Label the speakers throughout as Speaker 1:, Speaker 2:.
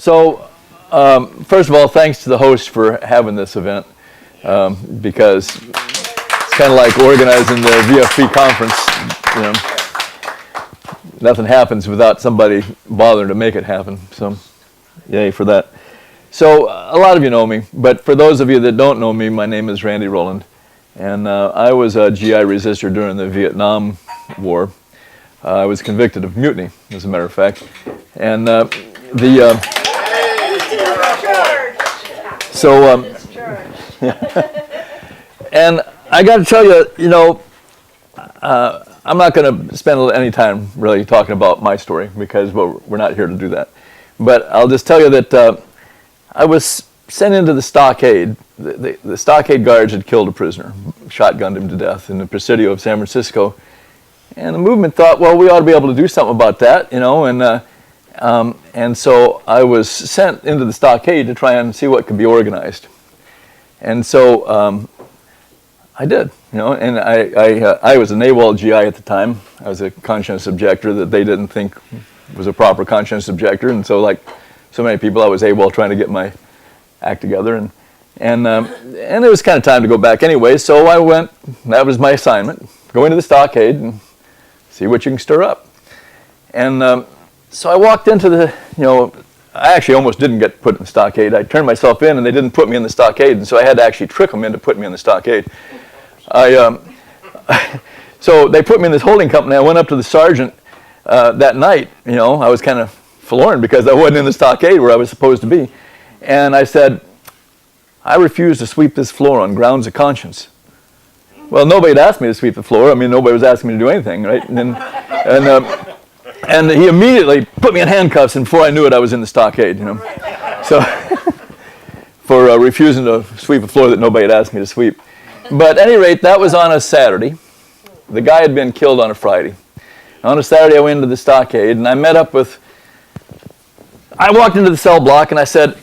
Speaker 1: So, first of all, thanks to the host for having this event, because it's kind of like organizing the VFP conference. You know, nothing happens without somebody bothering to make it happen. So, yay for that. So, a lot of you know me, but for those of you that don't know me, my name is Randy Rowland, and I was a GI resistor during the Vietnam War. I was convicted of mutiny, as a matter of fact, and and I got to tell you, you know, I'm not going to spend any time really talking about my story because we're not here to do that. But I'll just tell you that I was sent into the stockade. The stockade guards had killed a prisoner, shotgunned him to death in the Presidio of San Francisco. And the movement thought, well, we ought to be able to do something about that, you know, and so I was sent into the stockade to try and see what could be organized. And so I did, you know, and I was a NAWAL GI at the time. I was a conscientious objector that they didn't think was a proper conscientious objector, and so like so many people, I was AWOL trying to get my act together, and it was kind of time to go back anyway, so I went. That was my assignment, go into the stockade and see what you can stir up. And so I walked into the, you know, I actually almost didn't get put in the stockade. I turned myself in and they didn't put me in the stockade, and so I had to actually trick them into putting me in the stockade. So they put me in this holding company. I went up to the sergeant that night, you know, I was kind of forlorn because I wasn't in the stockade where I was supposed to be. And I said, I refuse to sweep this floor on grounds of conscience. Well, nobody had asked me to sweep the floor. I mean, nobody was asking me to do anything, right? And he immediately put me in handcuffs, and before I knew it, I was in the stockade, you know. So, for refusing to sweep a floor that nobody had asked me to sweep. But at any rate, that was on a Saturday. The guy had been killed on a Friday. On a Saturday, I went into the stockade, and I walked into the cell block, and I said,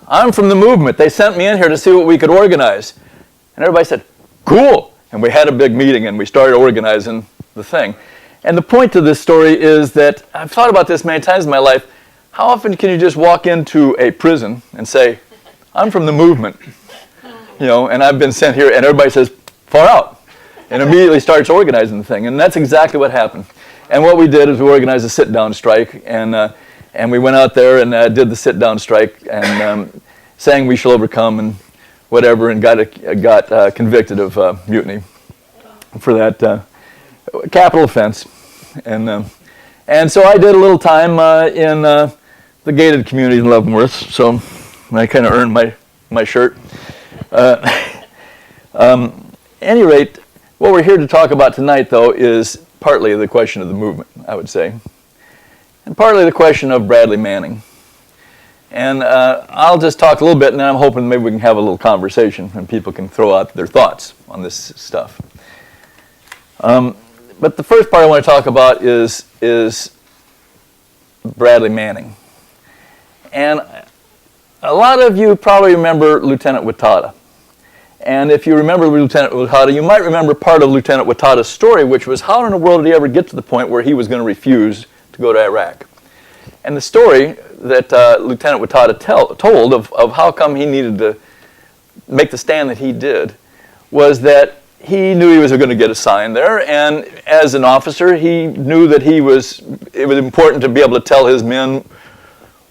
Speaker 1: I'm from the movement. They sent me in here to see what we could organize. And everybody said, cool. And we had a big meeting, and we started organizing the thing. And the point to this story is that I've thought about this many times in my life. How often can you just walk into a prison and say, I'm from the movement, you know, and I've been sent here, and everybody says, far out, and immediately starts organizing the thing. And that's exactly what happened. And what we did is we organized a sit-down strike, and we went out there and did the sit-down strike and sang We Shall Overcome and whatever, and got convicted of mutiny for that capital offense. And so I did a little time in the gated community in Leavenworth, so I kind of earned my shirt. Any rate, what we're here to talk about tonight, though, is partly the question of the movement, I would say, and partly the question of Bradley Manning. And I'll just talk a little bit, and then I'm hoping maybe we can have a little conversation and people can throw out their thoughts on this stuff. But the first part I want to talk about is Bradley Manning. And a lot of you probably remember Lieutenant Wattada. And if you remember Lieutenant Wattada, you might remember part of Lieutenant Wattada's story, which was how in the world did he ever get to the point where he was going to refuse to go to Iraq? And the story that Lieutenant Wattada told of how come he needed to make the stand that he did was that he knew he was going to get assigned there, and as an officer, he knew that it was important to be able to tell his men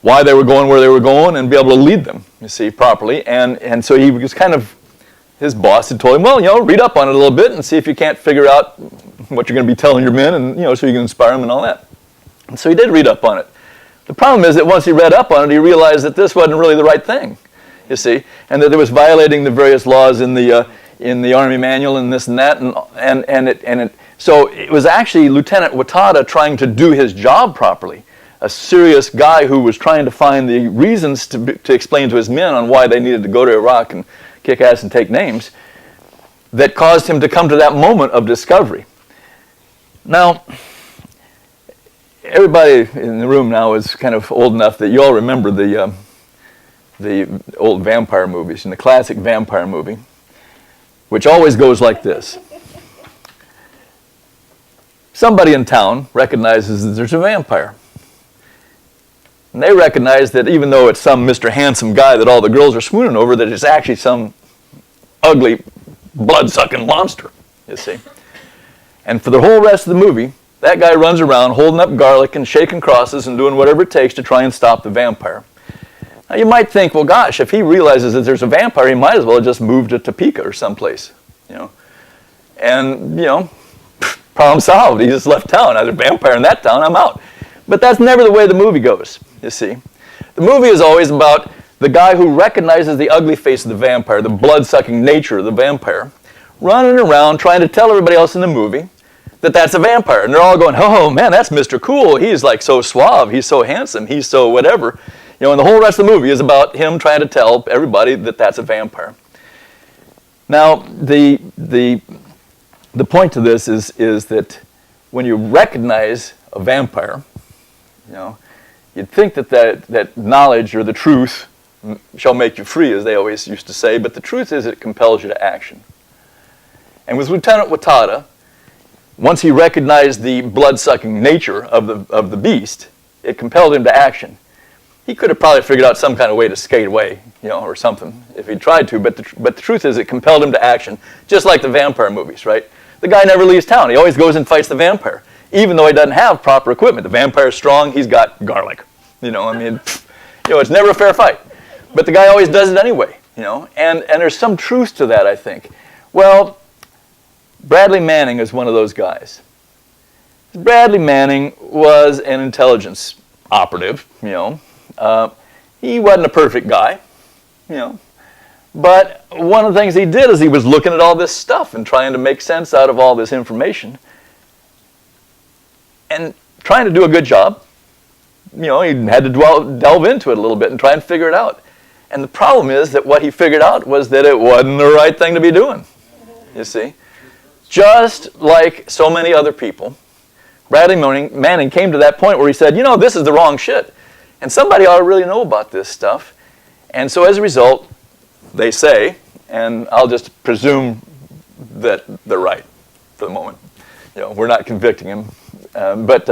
Speaker 1: why they were going where they were going and be able to lead them, you see, properly. And so he was kind of, his boss had told him, well, you know, read up on it a little bit and see if you can't figure out what you're going to be telling your men, and, you know, so you can inspire them and all that. And so he did read up on it. The problem is that once he read up on it, he realized that this wasn't really the right thing, you see, and that it was violating the various laws in the Army manual and this and that, so it was actually Lieutenant Wattada trying to do his job properly, a serious guy who was trying to find the reasons to explain to his men on why they needed to go to Iraq and kick ass and take names, that caused him to come to that moment of discovery. Now, everybody in the room now is kind of old enough that you all remember the old vampire movies, and the classic vampire movie, which always goes like this. Somebody in town recognizes that there's a vampire. And they recognize that even though it's some Mr. Handsome guy that all the girls are swooning over, that it's actually some ugly, blood-sucking monster, you see. And for the whole rest of the movie, that guy runs around holding up garlic and shaking crosses and doing whatever it takes to try and stop the vampire. Now you might think, well, gosh, if he realizes that there's a vampire, he might as well have just moved to Topeka or someplace, you know. And, you know, problem solved. He just left town. There's a vampire in that town, I'm out. But that's never the way the movie goes, you see. The movie is always about the guy who recognizes the ugly face of the vampire, the blood-sucking nature of the vampire, running around trying to tell everybody else in the movie that that's a vampire. And they're all going, oh, man, that's Mr. Cool. He's like so suave. He's so handsome. He's so whatever. You know, and the whole rest of the movie is about him trying to tell everybody that that's a vampire. Now, the point to this is that when you recognize a vampire, you know, you'd think that knowledge or the truth shall make you free, as they always used to say, but the truth is it compels you to action. And with Lieutenant Watada, once he recognized the blood-sucking nature of the beast, it compelled him to action. He could have probably figured out some kind of way to skate away, you know, or something, if he tried to, but the truth is it compelled him to action, just like the vampire movies, right? The guy never leaves town. He always goes and fights the vampire, even though he doesn't have proper equipment. The vampire's strong, he's got garlic. You know, I mean, you know, it's never a fair fight. But the guy always does it anyway, you know, and there's some truth to that, I think. Well, Bradley Manning is one of those guys. Bradley Manning was an intelligence operative, you know. He wasn't a perfect guy, you know. But one of the things he did is he was looking at all this stuff and trying to make sense out of all this information and trying to do a good job. You know, he had to delve into it a little bit and try and figure it out. And the problem is that what he figured out was that it wasn't the right thing to be doing, you see. Just like so many other people, Bradley Manning came to that point where he said, you know, this is the wrong shit. And somebody ought to really know about this stuff. And so as a result, they say, and I'll just presume that they're right for the moment. You know, we're not convicting him. But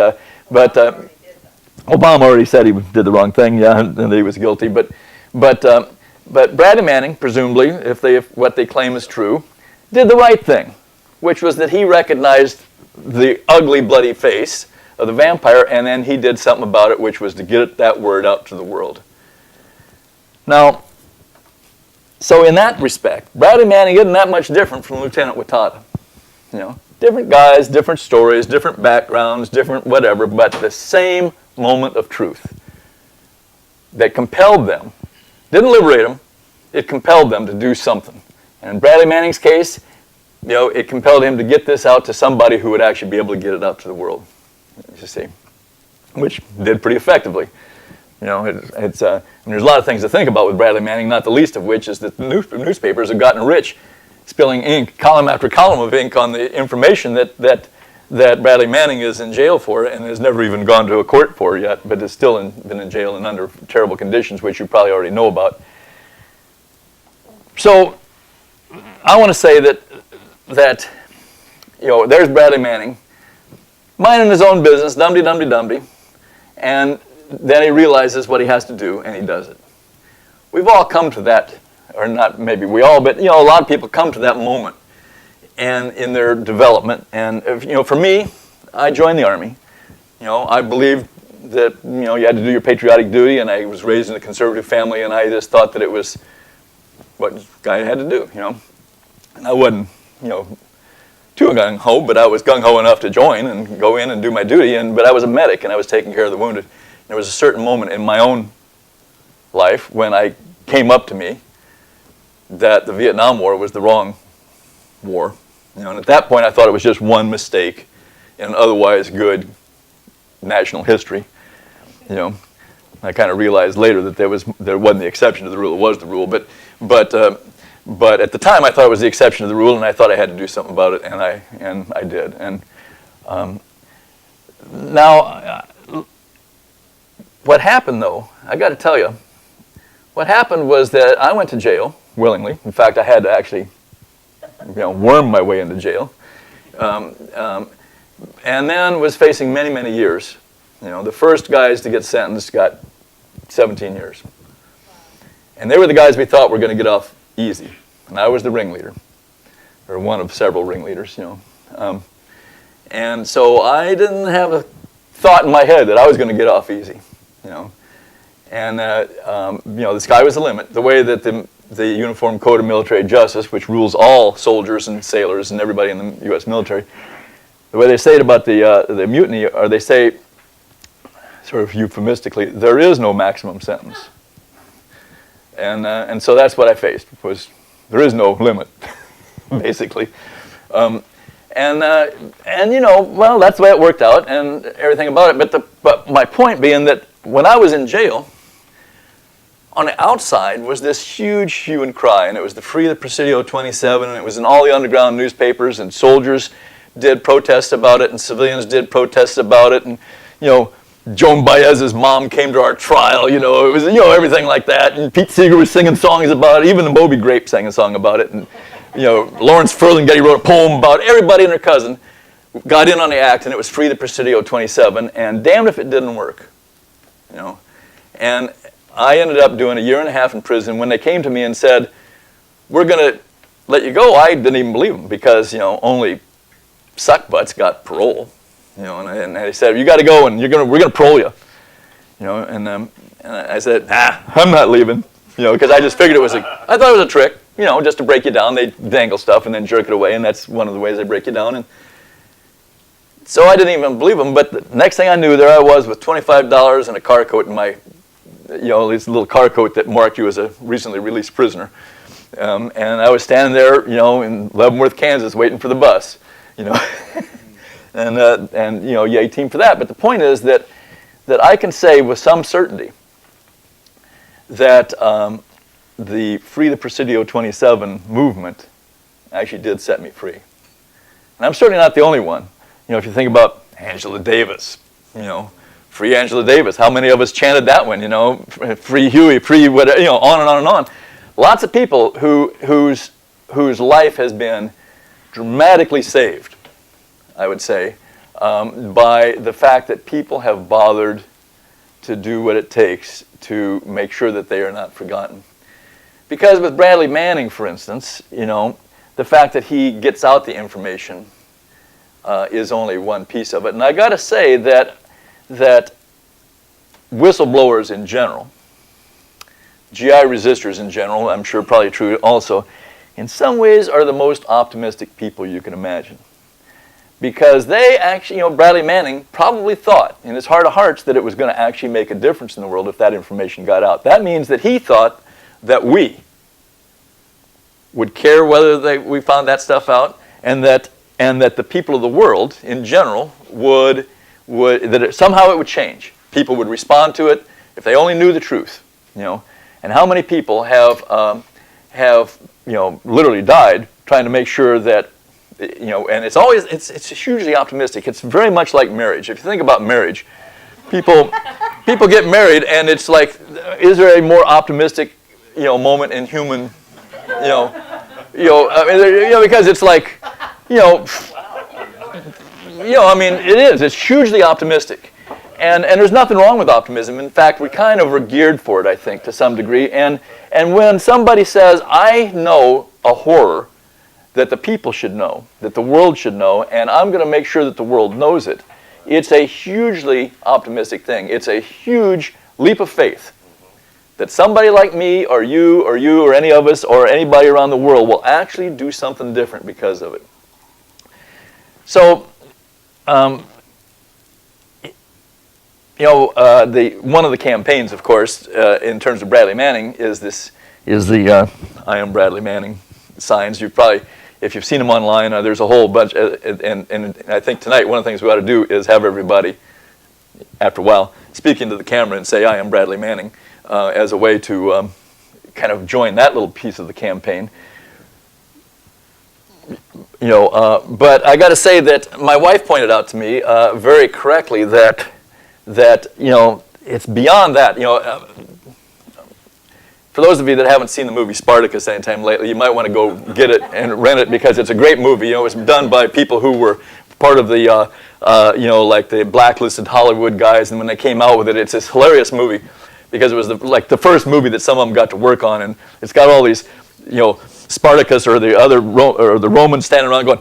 Speaker 1: Obama already said he did the wrong thing, yeah, and that he was guilty. But Bradley Manning, presumably, if what they claim is true, did the right thing, which was that he recognized the ugly, bloody face of the vampire, and then he did something about it, which was to get that word out to the world. Now, so in that respect, Bradley Manning isn't that much different from Lieutenant Watada. You know, different guys, different stories, different backgrounds, different whatever, but the same moment of truth that compelled them, didn't liberate them, it compelled them to do something. And in Bradley Manning's case, you know, it compelled him to get this out to somebody who would actually be able to get it out to the world, you see, which did pretty effectively. You know, and there's a lot of things to think about with Bradley Manning, not the least of which is that the newspapers have gotten rich spilling ink, column after column of ink on the information that Bradley Manning is in jail for and has never even gone to a court for yet, but has still been in jail and under terrible conditions, which you probably already know about. So I want to say that you know, there's Bradley Manning, minding his own business, dum-de-dum-de-dum-de, and then he realizes what he has to do, and he does it. We've all come to that, or not maybe we all, but you know, a lot of people come to that moment and in their development. And you know, for me, I joined the Army. You know, I believed that you know, you had to do your patriotic duty, and I was raised in a conservative family, and I just thought that it was what a guy had to do, you know. And I wasn't, you know, too gung-ho, but I was gung-ho enough to join and go in and do my duty. But I was a medic, and I was taking care of the wounded. There was a certain moment in my own life when I came up to me that the Vietnam War was the wrong war. You know, and at that point, I thought it was just one mistake in otherwise good national history. You know, I kind of realized later that there wasn't the exception to the rule; it was the rule. But at the time, I thought it was the exception to the rule, and I thought I had to do something about it, and I did. And now, what happened, though, I got to tell you, what happened was that I went to jail willingly. In fact, I had to actually, you know, worm my way into jail, and then was facing many, many years. You know, the first guys to get sentenced got 17 years. And they were the guys we thought were going to get off easy. And I was the ringleader, or one of several ringleaders, and so I didn't have a thought in my head that I was going to get off easy, And, the sky was the limit. The way that the Uniform Code of Military Justice, which rules all soldiers and sailors and everybody in the U.S. military, the way they say it about the mutiny, or they say, sort of euphemistically, there is no maximum sentence. And so that's what I faced, was there is no limit, basically. Well, that's the way it worked out and everything about it. But my point being that when I was in jail, on the outside was this huge hue and cry, and it was the Free the Presidio 27, and it was in all the underground newspapers, and soldiers did protests about it, and civilians did protests about it, and Joan Baez's mom came to our trial, it was everything like that, and Pete Seeger was singing songs about it, even the Moby Grape sang a song about it, and Lawrence Ferlinghetti wrote a poem about it. Everybody and their cousin got in on the act, and it was Free the Presidio 27, and damned if it didn't work, And I ended up doing 1.5 years in prison. When they came to me and said, we're going to let you go, I didn't even believe them, because, only suckbutts got parole. And they said, you got to go, and we're going to parole you. And I said, I'm not leaving, because I just figured I thought it was a trick, just to break you down. They dangle stuff and then jerk it away, and that's one of the ways they break you down. And so I didn't even believe them, but the next thing I knew, there I was with $25 and a car coat in my, this little car coat that marked you as a recently released prisoner. And I was standing there, in Leavenworth, Kansas, waiting for the bus, and yay team for that. But the point is that I can say with some certainty that the Free the Presidio 27 movement actually did set me free. And I'm certainly not the only one. If you think about Angela Davis, Free Angela Davis, how many of us chanted that one, Free Huey, free whatever, on and on and on. Lots of people whose life has been dramatically saved, I would say, by the fact that people have bothered to do what it takes to make sure that they are not forgotten. Because with Bradley Manning, for instance, the fact that he gets out the information is only one piece of it. And I got to say that whistleblowers in general, GI resistors in general, I'm sure probably true also, in some ways are the most optimistic people you can imagine. Because they actually, Bradley Manning probably thought in his heart of hearts that it was going to actually make a difference in the world if that information got out. That means that he thought that we would care whether we found that stuff out, and that the people of the world in general somehow it would change. People would respond to it if they only knew the truth, And how many people have literally died trying to make sure that, and it's hugely optimistic. It's very much like marriage. If you think about marriage, people get married, and it's like, is there a more optimistic, moment in human, because it's like, it is. It's hugely optimistic. And there's nothing wrong with optimism. In fact, we kind of are geared for it, I think, to some degree. And when somebody says, I know a horror that the people should know, that the world should know, and I'm going to make sure that the world knows it, it's a hugely optimistic thing. It's a huge leap of faith that somebody like me or you or any of us or anybody around the world will actually do something different because of it. So, one of the campaigns, of course, in terms of Bradley Manning is the I am Bradley Manning signs. You probably, if you've seen them online, there's a whole bunch, and I think tonight one of the things we ought to do is have everybody, after a while, speak into the camera and say, I am Bradley Manning, as a way to kind of join that little piece of the campaign. But I got to say that my wife pointed out to me very correctly that it's beyond that. For those of you that haven't seen the movie Spartacus anytime lately, you might want to go get it and rent it because it's a great movie. It was done by people who were part of the like the blacklisted Hollywood guys, and when they came out with it, it's this hilarious movie. because it was like the first movie that some of them got to work on, and it's got all these, Spartacus or the other or the Romans standing around going,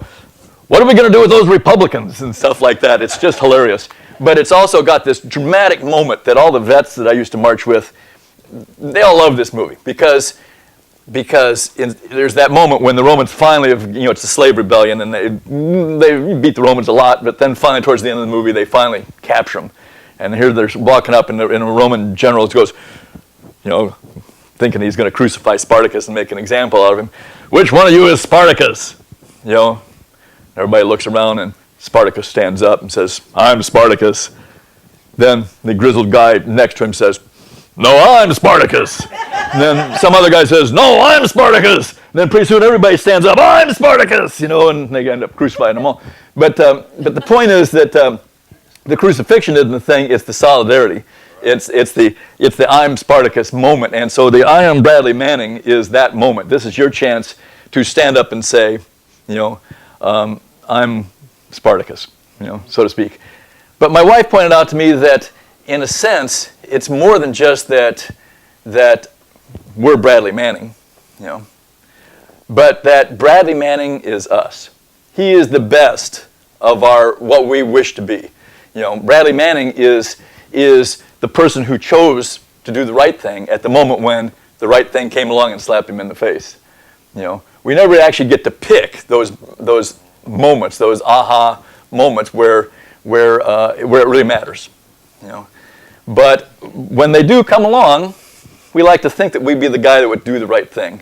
Speaker 1: "What are we going to do with those Republicans?" and stuff like that. It's just hilarious. But it's also got this dramatic moment that all the vets that I used to march with, they all love this movie because there's that moment when the Romans finally it's a slave rebellion, and they beat the Romans a lot, but then finally towards the end of the movie they finally capture them. And here they're walking up, and a Roman general goes, thinking he's going to crucify Spartacus and make an example out of him. "Which one of you is Spartacus?" Everybody looks around, and Spartacus stands up and says, "I'm Spartacus." Then the grizzled guy next to him says, "No, I'm Spartacus." And then some other guy says, "No, I'm Spartacus." And then pretty soon everybody stands up, "I'm Spartacus," and they end up crucifying them all. But the point is that the crucifixion isn't the thing; it's the solidarity. It's the "I'm Spartacus" moment. And so the "I am Bradley Manning" is that moment. This is your chance to stand up and say, "I'm Spartacus," so to speak. But my wife pointed out to me that, in a sense, it's more than just that we're Bradley Manning, but that Bradley Manning is us. He is the best of what we wish to be. Bradley Manning is the person who chose to do the right thing at the moment when the right thing came along and slapped him in the face. We never actually get to pick those moments, those aha moments where it really matters. But when they do come along, we like to think that we'd be the guy that would do the right thing.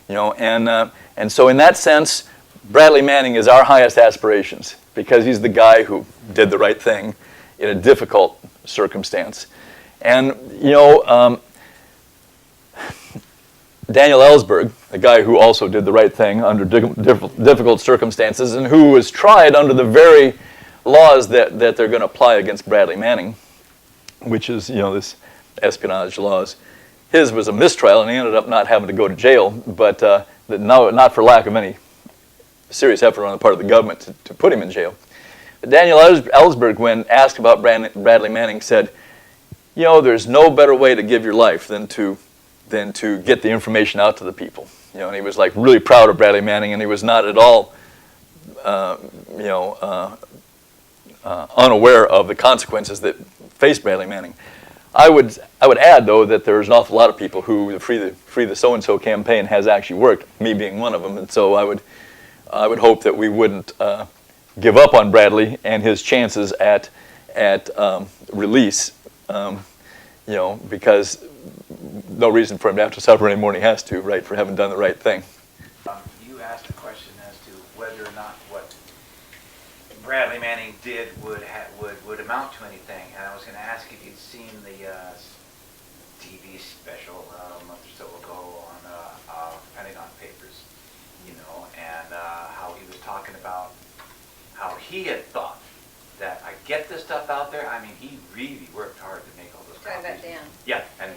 Speaker 1: And so in that sense, Bradley Manning is our highest aspirations because he's the guy who did the right thing in a difficult circumstance. And Daniel Ellsberg, the guy who also did the right thing under difficult circumstances and who was tried under the very laws that they're going to apply against Bradley Manning, which is, this espionage laws. His was a mistrial, and he ended up not having to go to jail, but not for lack of any serious effort on the part of the government to put him in jail. But Daniel Ellsberg, when asked about Bradley Manning, said, there's no better way to give your life than to get the information out to the people. And he was like really proud of Bradley Manning, and he was not at all, unaware of the consequences that faced Bradley Manning. I would add, though, that there's an awful lot of people who the Free the So-and-so campaign has actually worked, me being one of them, and so I would hope that we wouldn't give up on Bradley and his chances at release, because no reason for him to have to suffer any more than he has to, right, for having done the right thing.
Speaker 2: You asked a question as to whether or not what Bradley Manning did would amount to anything, and I was going to ask if you'd seen the TV special a month or so ago on Pentagon Papers, and how he was talking about how he had thought that I get this stuff out there. I mean, he really worked hard to make all those copies.
Speaker 3: That down.
Speaker 2: Yeah, and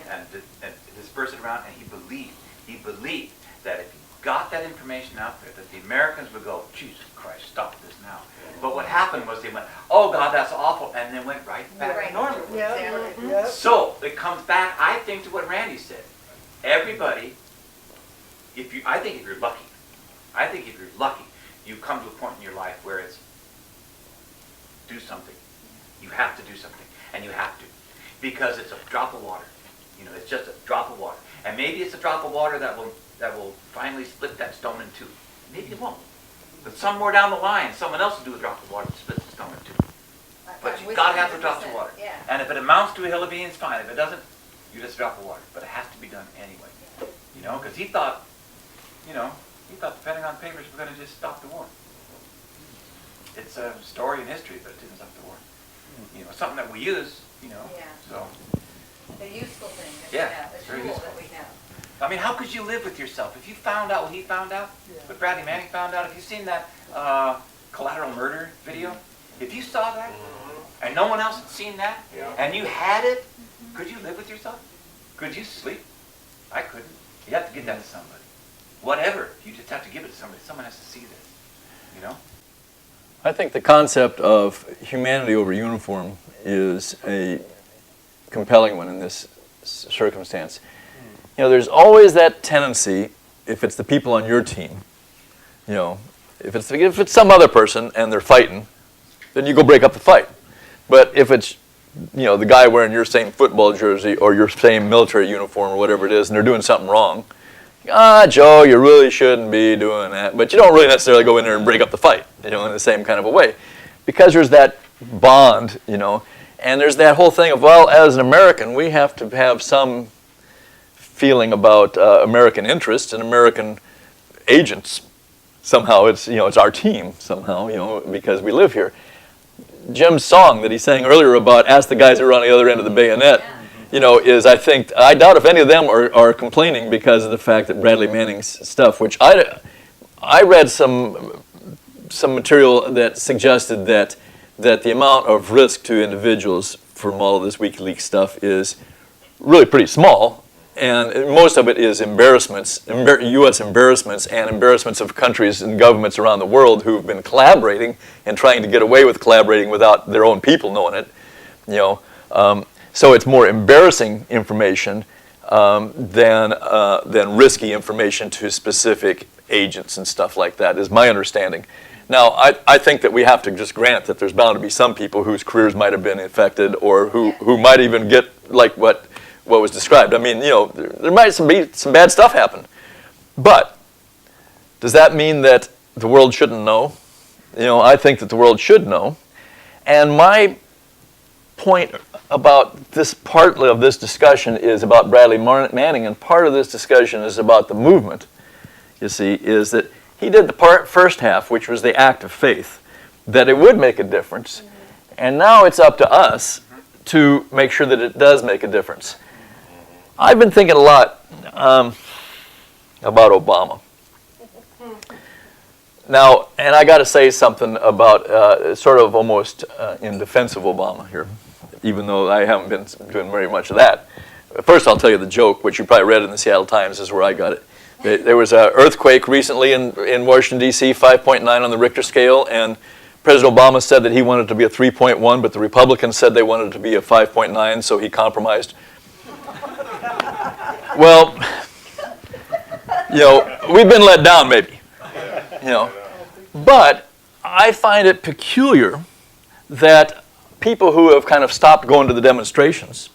Speaker 2: disperse it around, and he believed that if he got that information out there, that the Americans would go, "Jesus Christ, stop this now." But what happened was they went, "Oh God, that's awful," and then went right back to normal.
Speaker 3: Yep.
Speaker 2: So it comes back, I think, to what Randy said. Everybody, I think if you're lucky, you come to a point in your life where it's do something. You have to do something, and you have to, because it's a drop of water. It's just a drop of water, and maybe it's a drop of water that will finally split that stone in two. Maybe it won't. But somewhere down the line, someone else will do a drop of water that splits the stone in two. But you've got to have the drops of water.
Speaker 3: Yeah.
Speaker 2: And if it amounts to a hill of beans, fine. If it doesn't, you just drop of water. But it has to be done anyway. Because he thought the Pentagon Papers were going to just stop the war. It's a story in history, but it didn't stop the war. Something that we use,
Speaker 3: Yeah.
Speaker 2: so.
Speaker 3: A useful thing that
Speaker 2: Yeah,
Speaker 3: we have, a
Speaker 2: very
Speaker 3: tool
Speaker 2: useful.
Speaker 3: that we have.
Speaker 2: I mean, how could you live with yourself? If you found out what he found out, what Bradley Manning found out, if you've seen that Collateral Murder video, if you saw that, and no one else had seen that, and you had it, could you live with yourself? Could you sleep? I couldn't. You have to give that to somebody. Whatever, you just have to give it to somebody. Someone has to see this,
Speaker 1: I think the concept of humanity over uniform is a compelling one in this circumstance. You know, there's always that tendency, if it's the people on your team, you know, if it's some other person and they're fighting, then you go break up the fight. But if it's, you know, the guy wearing your same football jersey or your same military uniform or whatever it is, and they're doing something wrong, Joe, you really shouldn't be doing that. But you don't really necessarily go in there and break up the fight, you know, in the same kind of a way. Because there's that bond, you know, and there's that whole thing of, well, as an American, we have to have some feeling about American interests and American agents. Somehow it's, you know, it's our team somehow, you know, because we live here. Jim's song that he sang earlier about ask the guys who are on the other end of the bayonet, you know, is, I doubt if any of them are complaining because of the fact that Bradley Manning's stuff, which I read some material that suggested that the amount of risk to individuals from all of this WikiLeaks stuff is really pretty small, and most of it is embarrassments, U.S. embarrassments and embarrassments of countries and governments around the world who've been collaborating and trying to get away with collaborating without their own people knowing it, you know. So it's more embarrassing information than risky information to specific agents and stuff like that, is my understanding. Now, I think that we have to just grant that there's bound to be some people whose careers might have been affected or who might even get like what was described. I mean, you know, there might be some bad stuff happen. But does that mean that the world shouldn't know? You know, I think that the world should know. And my point about this part of this discussion is about Bradley Manning, and part of this discussion is about the movement, you see, is that he did the first half, which was the act of faith, that it would make a difference. And now it's up to us to make sure that it does make a difference. I've been thinking a lot about Obama. Now, and I got to say something about sort of almost in defense of Obama here, even though I haven't been doing very much of that. First, I'll tell you the joke, which you probably read in the Seattle Times, is where I got it. There was an earthquake recently in Washington, D.C., 5.9 on the Richter scale, and President Obama said that he wanted it to be a 3.1, but the Republicans said they wanted it to be a 5.9, so he compromised. Well, you know, we've been let down maybe, you know. But I find it peculiar that people who have kind of stopped going to the demonstrations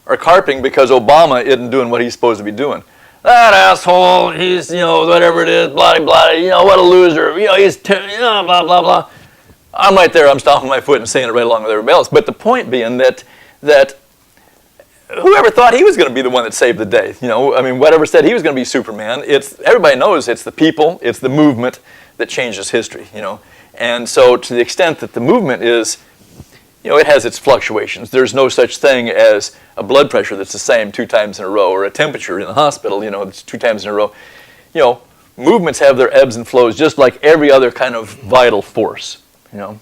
Speaker 1: are carping because Obama isn't doing what he's supposed to be doing. That asshole, he's, you know, whatever it is, blah, blah, you know, what a loser, you know, he's, you know, blah, blah, blah. I'm right there, I'm stomping my foot and saying it right along with everybody else. But the point being that whoever thought he was going to be the one that saved the day, you know, I mean, whatever said he was going to be Superman, everybody knows it's the people, it's the movement that changes history, you know. And so to the extent that the movement is, you know, it has its fluctuations. There's no such thing as a blood pressure that's the same 2 times in a row, or a temperature in the hospital, you know, it's 2 times in a row. You know, movements have their ebbs and flows just like every other kind of vital force, you know.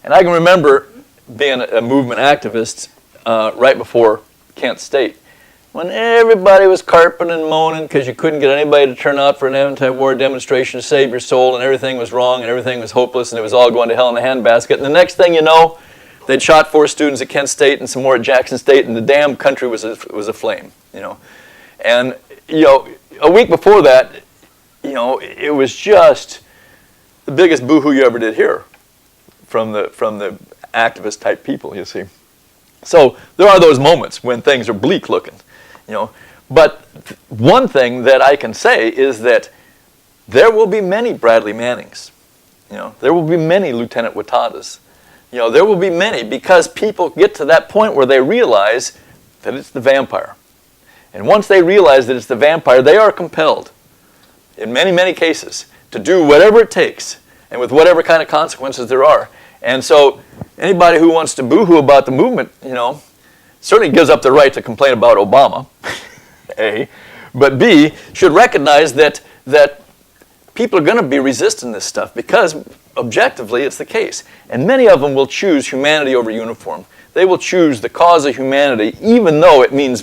Speaker 1: And I can remember being a movement activist right before Kent State, when everybody was carping and moaning because you couldn't get anybody to turn out for an anti-war demonstration to save your soul, and everything was wrong and everything was hopeless and it was all going to hell in a handbasket. And the next thing you know, they'd shot 4 students at Kent State and some more at Jackson State, and the damn country was aflame, you know. And, you know, a week before that, you know, it was just the biggest boo-hoo you ever did hear from the activist type people, you see. So there are those moments when things are bleak looking, you know. But one thing that I can say is that there will be many Bradley Mannings, you know. There will be many Lieutenant Watadas. You know, there will be many, because people get to that point where they realize that it's the vampire. And once they realize that it's the vampire, they are compelled, in many, many cases, to do whatever it takes, and with whatever kind of consequences there are. And so anybody who wants to boo-hoo about the movement, you know, certainly gives up the right to complain about Obama, A, but B, should recognize that people are going to be resisting this stuff, because objectively it's the case. And many of them will choose humanity over uniform. They will choose the cause of humanity, even though it means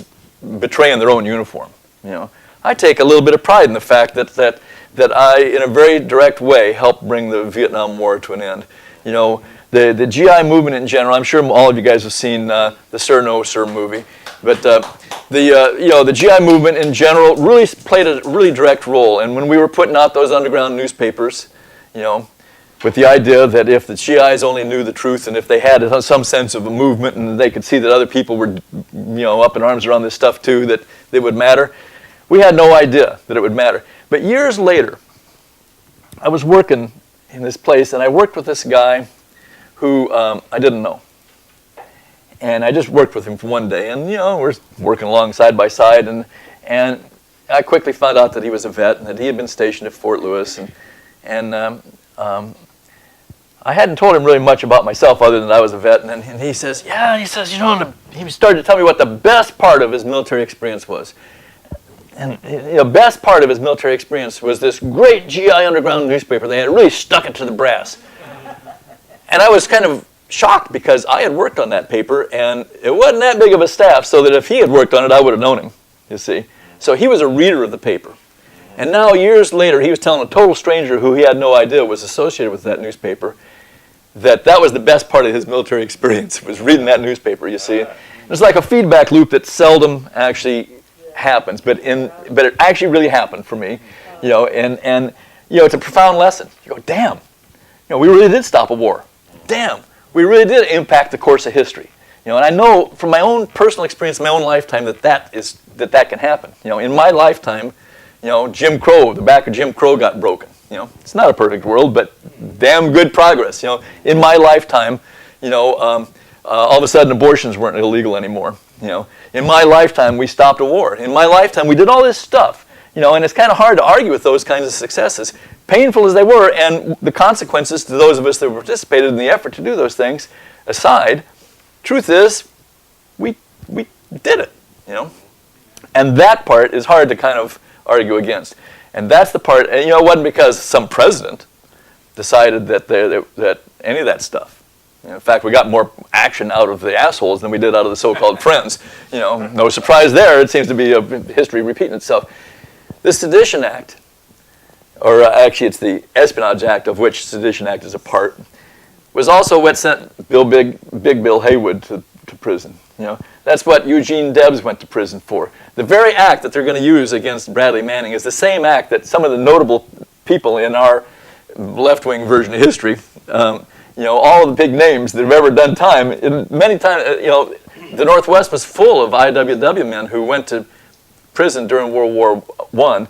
Speaker 1: betraying their own uniform. You know, I take a little bit of pride in the fact that I, in a very direct way, helped bring the Vietnam War to an end. You know, the GI movement in general, I'm sure all of you guys have seen the Sir No Sir movie. But the GI movement in general really played a really direct role. And when we were putting out those underground newspapers, with the idea that if the GIs only knew the truth and if they had some sense of a movement and they could see that other people were, up in arms around this stuff too, that it would matter, we had no idea that it would matter. But years later, I was working in this place and I worked with this guy who I didn't know. And I just worked with him for one day, and we're working along side by side, and I quickly found out that he was a vet and that he had been stationed at Fort Lewis, and I hadn't told him really much about myself other than I was a vet, and he says, he started to tell me what the best part of his military experience was. And the best part of his military experience was this great GI underground newspaper. They had really stuck it to the brass. And I was kind of shocked because I had worked on that paper and it wasn't that big of a staff, so that if he had worked on it, I would have known him, you see. So he was a reader of the paper. And now years later, he was telling a total stranger who he had no idea was associated with that newspaper that was the best part of his military experience, was reading that newspaper, you see. It's like a feedback loop that seldom actually happens, but it actually really happened for me, and it's a profound lesson. You go, damn, we really did stop a war. Damn. We really did impact the course of history, and I know from my own personal experience, in my own lifetime, that can happen. In my lifetime, Jim Crow, the back of Jim Crow got broken. It's not a perfect world, but damn good progress. In my lifetime, all of a sudden abortions weren't illegal anymore. In my lifetime, we stopped a war. In my lifetime, we did all this stuff. And it's kind of hard to argue with those kinds of successes, painful as they were, and the consequences to those of us that participated in the effort to do those things aside. Truth is, we did it, and that part is hard to kind of argue against. And that's the part. And it wasn't because some president decided that any of that stuff. In fact, we got more action out of the assholes than we did out of the so-called friends. No surprise there. It seems to be a history repeating itself. The Sedition Act, or actually it's the Espionage Act, of which Sedition Act is a part, was also what sent Big Bill Haywood to prison. That's what Eugene Debs went to prison for. The very act that they're going to use against Bradley Manning is the same act that some of the notable people in our left-wing version of history, all of the big names that have ever done time, many times, the Northwest was full of IWW men who went to prison during World War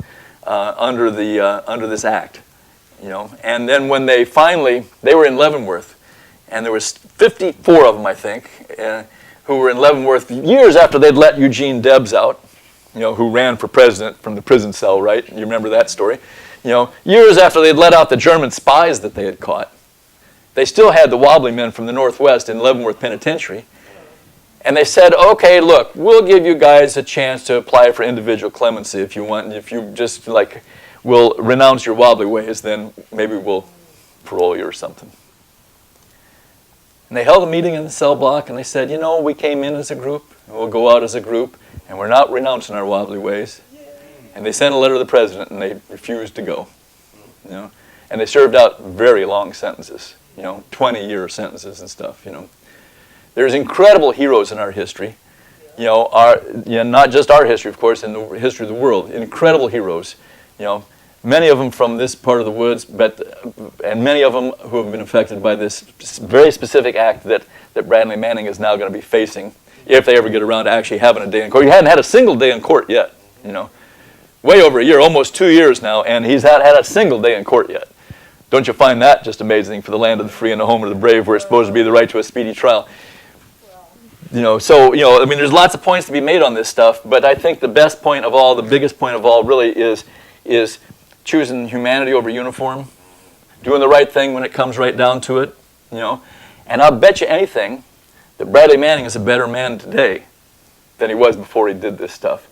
Speaker 1: I under this act, And then when they were in Leavenworth, and there was 54 of them, I think, who were in Leavenworth years after they'd let Eugene Debs out, who ran for president from the prison cell, right? You remember that story? Years after they'd let out the German spies that they had caught. They still had the wobbly men from the Northwest in Leavenworth Penitentiary. And they said, okay, look, we'll give you guys a chance to apply for individual clemency if you want. And if you just, will renounce your wobbly ways, then maybe we'll parole you or something. And they held a meeting in the cell block, and they said, we came in as a group, and we'll go out as a group, and we're not renouncing our wobbly ways. And they sent a letter to the president, and they refused to go. And they served out very long sentences, 20-year sentences and stuff, There's incredible heroes in our history, not just our history, of course, in the history of the world. Incredible heroes, many of them from this part of the woods, and many of them who have been affected by this very specific act that Bradley Manning is now going to be facing, if they ever get around to actually having a day in court. He hadn't had a single day in court yet, way over a year, almost 2 years now, and he's not had a single day in court yet. Don't you find that just amazing for the land of the free and the home of the brave, where it's supposed to be the right to a speedy trial? There's lots of points to be made on this stuff, but I think the best point of all, the biggest point of all, really is choosing humanity over uniform, doing the right thing when it comes right down to it, And I'll bet you anything that Bradley Manning is a better man today than he was before he did this stuff.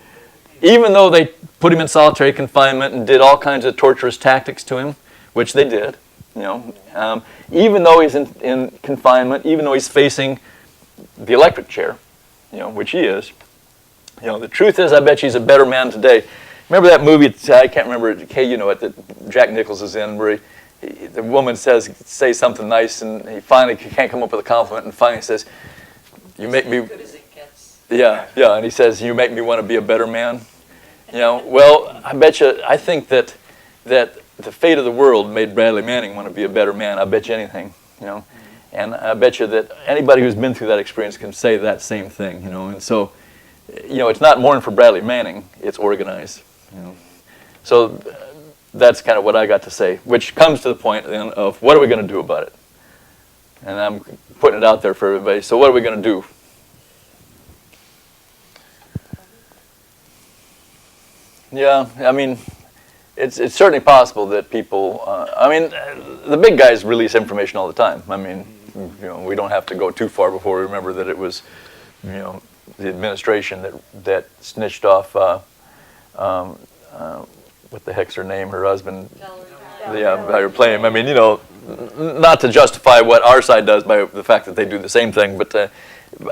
Speaker 1: Even though they put him in solitary confinement and did all kinds of torturous tactics to him, which they did, even though he's in confinement, even though he's facing the electric chair, which he is, the truth is, I bet he's a better man today. Remember that movie, I can't remember, Kay, that Jack Nichols is in, where the woman say something nice, and he finally can't come up with a compliment, and finally says, "You make me."
Speaker 4: Good as it gets.
Speaker 1: Yeah, and he says, "You make me want to be a better man." Well, I think that the fate of the world made Bradley Manning want to be a better man. I bet you anything, And I bet you that anybody who's been through that experience can say that same thing, And so, it's not mourn for Bradley Manning, it's organize, So that's kind of what I got to say, which comes to the point then of what are we going to do about it? And I'm putting it out there for everybody. So what are we going to do? Yeah, I mean, it's certainly possible that people, the big guys release information all the time. I mean, we don't have to go too far before we remember that it was, the administration that snitched off, what the heck's her name, her husband, by her plane. I mean, not to justify what our side does by the fact that they do the same thing, but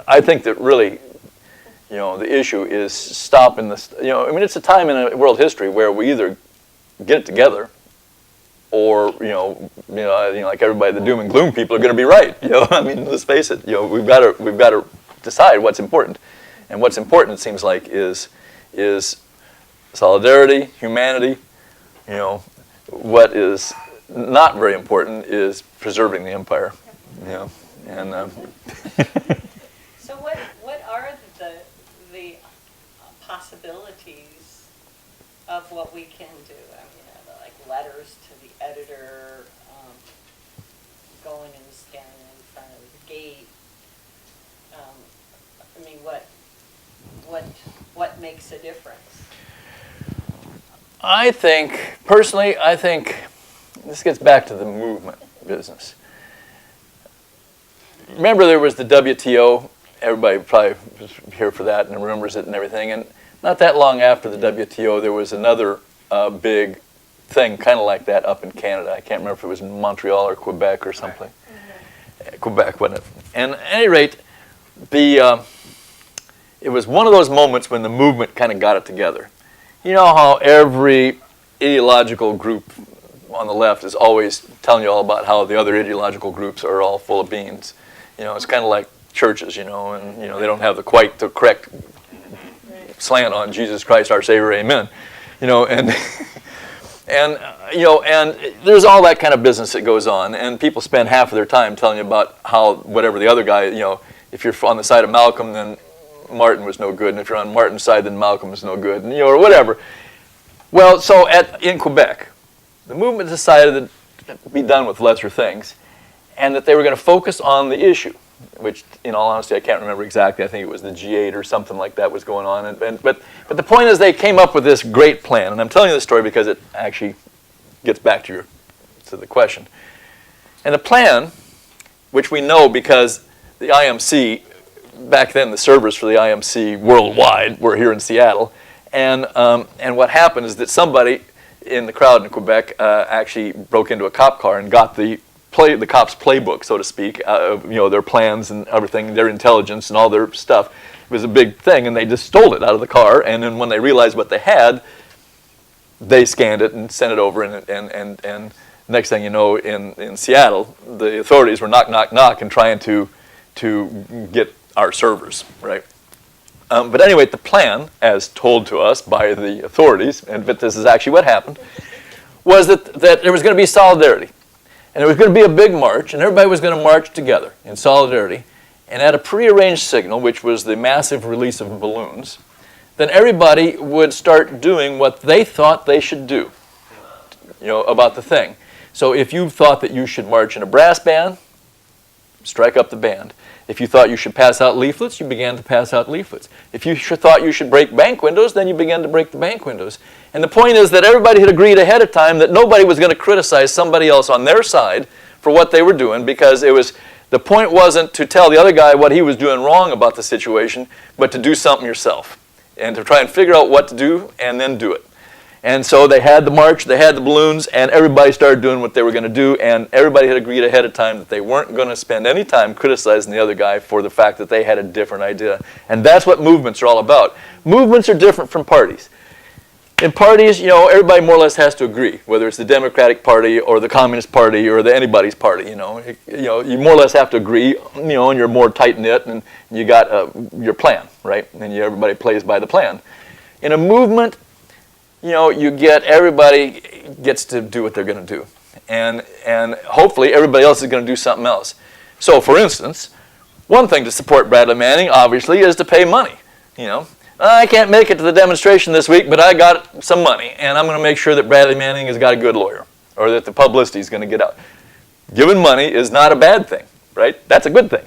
Speaker 1: I think that really, the issue is stopping this. It's a time in world history where we either get it together, or like everybody, the doom and gloom people are going to be right. Let's face it. We've got to decide what's important, and what's important, it seems like, is solidarity, humanity. What is not very important is preserving the empire. And.
Speaker 4: So what are the possibilities of what we can do? Like letters to the editor, going and standing in front of the gate. What makes a difference? Personally, I think this gets back to the movement business. Remember there was the WTO. Everybody probably was here for that and remembers it and everything. And not that long after the WTO, there was another big thing kind of like that up in Canada. I can't remember if it was in Montreal or Quebec or someplace. Right. Quebec, wasn't it? And at any rate, it was one of those moments when the movement kind of got it together. You know how every ideological group on the left is always telling you all about how the other ideological groups are all full of beans. It's kind of like churches, and they don't have quite the correct slant on Jesus Christ our Savior, Amen. And there's all that kind of business that goes on, and people spend half of their time telling you about how whatever the other guy, if you're on the side of Malcolm, then Martin was no good, and if you're on Martin's side, then Malcolm is no good, and or whatever. Well, so in Quebec, the movement decided to be done with lesser things, and that they were going to focus on the issue, which, in all honesty, I can't remember exactly. I think it was the G8 or something like that was going on. But the point is, they came up with this great plan, and I'm telling you this story because it actually gets back to the question. And the plan, which we know because the IMC, back then the servers for the IMC worldwide were here in Seattle, and what happened is that somebody in the crowd in Quebec actually broke into a cop car and got the cops' playbook, so to speak, their plans and everything, their intelligence and all their stuff. It was a big thing, and they just stole it out of the car. And then when they realized what they had, they scanned it and sent it over. And next thing you know, in Seattle, the authorities were knock, and trying to get our servers, right? But anyway, the plan, as told to us by the authorities, but this is actually what happened, was that there was going to be solidarity. And there was going to be a big march, and everybody was going to march together in solidarity. And at a prearranged signal, which was the massive release of balloons, then everybody would start doing what they thought they should do, about the thing. So if you thought that you should march in a brass band, strike up the band. If you thought you should pass out leaflets, you began to pass out leaflets. If you thought you should break bank windows, then you began to break the bank windows. And the point is that everybody had agreed ahead of time that nobody was going to criticize somebody else on their side for what they were doing, because the point wasn't to tell the other guy what he was doing wrong about the situation, but to do something yourself and to try and figure out what to do and then do it. And so they had the march, they had the balloons, and everybody started doing what they were going to do, and everybody had agreed ahead of time that they weren't going to spend any time criticizing the other guy for the fact that they had a different idea. And that's what movements are all about. Movements are different from parties. In parties, everybody more or less has to agree, whether it's the Democratic Party or the Communist Party or anybody's party. You more or less have to agree. And you're more tight knit, and you got your plan, right? And everybody plays by the plan. In a movement, you get everybody gets to do what they're going to do, and hopefully everybody else is going to do something else. So, for instance, one thing to support Bradley Manning, obviously, is to pay money. I can't make it to the demonstration this week, but I got some money, and I'm going to make sure that Bradley Manning has got a good lawyer, or that the publicity is going to get out. Giving money is not a bad thing, right? That's a good thing.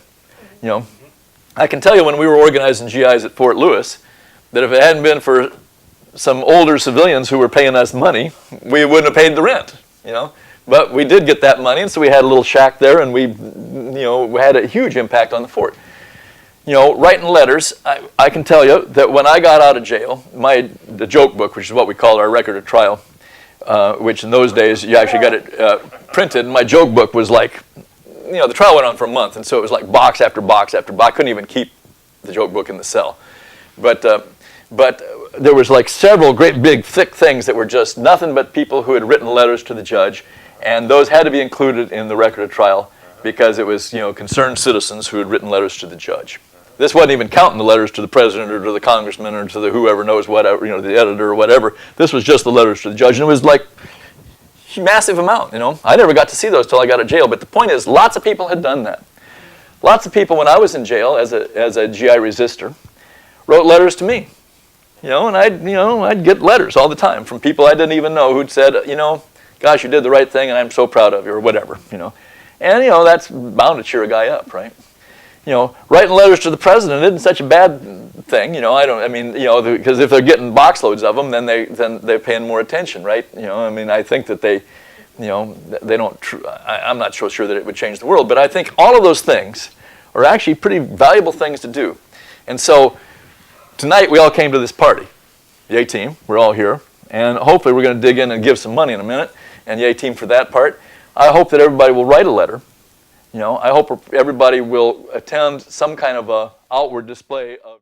Speaker 4: I can tell you when we were organizing GIs at Fort Lewis, that if it hadn't been for some older civilians who were paying us money, we wouldn't have paid the rent, But we did get that money, and so we had a little shack there, and we had a huge impact on the fort. Writing letters, I can tell you that when I got out of jail, the joke book, which is what we call our record of trial, which in those days you actually got it printed, and my joke book was like, the trial went on for a month, and so it was like box after box after box. I couldn't even keep the joke book in the cell. But there was like several great big thick things that were just nothing but people who had written letters to the judge, and those had to be included in the record of trial because it was concerned citizens who had written letters to the judge. This wasn't even counting the letters to the president or to the congressman or to the whoever knows whatever, the editor or whatever. This was just the letters to the judge, and it was like a massive amount, I never got to see those till I got out of jail, but the point is lots of people had done that. Lots of people when I was in jail as a GI resistor wrote letters to me, and I'd get letters all the time from people I didn't even know who'd said, gosh, you did the right thing and I'm so proud of you or whatever, And, that's bound to cheer a guy up, right? Writing letters to the president isn't such a bad thing, because if they're getting box loads of them, then they're paying more attention, right? I think that they don't. I'm not so sure that it would change the world, but I think all of those things are actually pretty valuable things to do. And so tonight we all came to this party, the A-team. We're all here, and hopefully we're going to dig in and give some money in a minute, and the A-team for that part. I hope that everybody will write a letter. I hope everybody will attend some kind of a outward display of